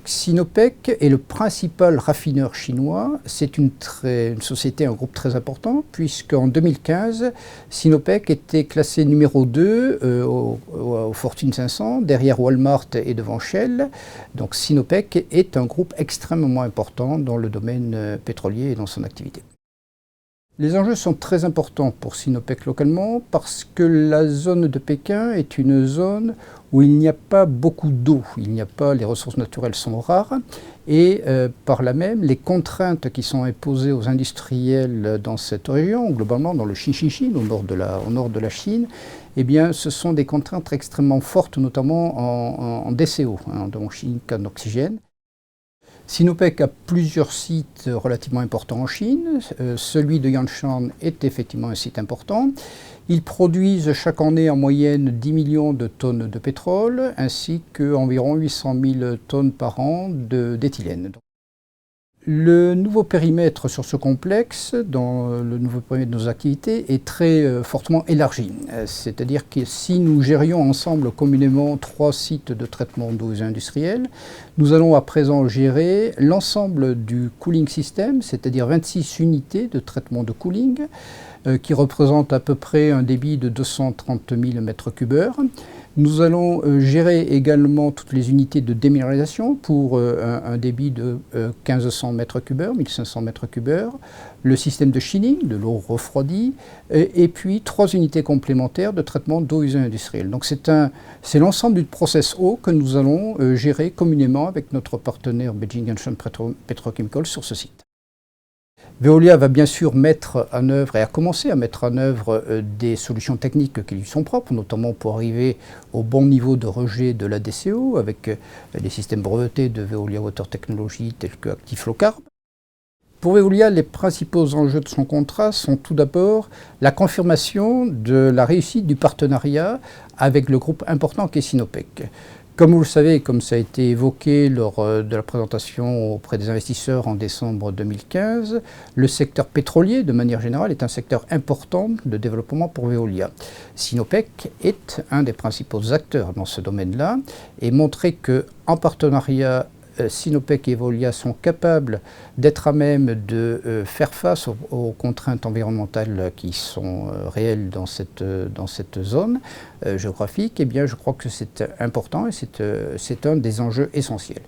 Sinopec est le principal raffineur chinois. C'est une société, un groupe très important, puisqu'en 2015, Sinopec était classé numéro 2 au Fortune 500, derrière Walmart et devant Shell. Donc Sinopec est un groupe extrêmement important dans le domaine pétrolier et dans son activité. Les enjeux sont très importants pour Sinopec localement parce que la zone de Pékin est une zone où il n'y a pas beaucoup d'eau, les ressources naturelles sont rares et par là même les contraintes qui sont imposées aux industriels dans cette région, globalement dans le Xinjiang, au nord de la Chine, eh bien, ce sont des contraintes extrêmement fortes, notamment en DCO, donc chimique en oxygène. Sinopec a plusieurs sites relativement importants en Chine. Celui de Yanshan est effectivement un site important. Ils produisent chaque année en moyenne 10 millions de tonnes de pétrole ainsi qu'environ 800 000 tonnes par an d'éthylène. Le nouveau périmètre sur ce complexe, dans le nouveau périmètre de nos activités, est très fortement élargi. C'est-à-dire que si nous gérions ensemble communément 3 sites de traitement d'eaux industrielles, nous allons à présent gérer l'ensemble du cooling system, c'est-à-dire 26 unités de traitement de cooling, qui représentent à peu près un débit de 230 000 m3. Nous allons gérer également toutes les unités de déminéralisation pour un débit de 1500 m3, 1500 m3, le système de cleaning, de l'eau refroidie, et puis 3 unités complémentaires de traitement d'eau usée industrielle. Donc c'est l'ensemble du process eau que nous allons gérer communément avec notre partenaire Beijing Yanshan Petrochemical sur ce site. Veolia va bien sûr mettre en œuvre et a commencé à mettre en œuvre des solutions techniques qui lui sont propres, notamment pour arriver au bon niveau de rejet de la DCO avec les systèmes brevetés de Veolia Water Technology tels que Active Low Carb. Pour Veolia, les principaux enjeux de son contrat sont tout d'abord la confirmation de la réussite du partenariat avec le groupe important qu'est Sinopec. Comme vous le savez, comme ça a été évoqué lors de la présentation auprès des investisseurs en décembre 2015, le secteur pétrolier, de manière générale, est un secteur important de développement pour Veolia. Sinopec est un des principaux acteurs dans ce domaine-là et montrer qu'en partenariat, Sinopec et Veolia sont capables d'être à même de faire face aux contraintes environnementales qui sont réelles dans cette zone géographique, eh bien, je crois que c'est important et c'est un des enjeux essentiels.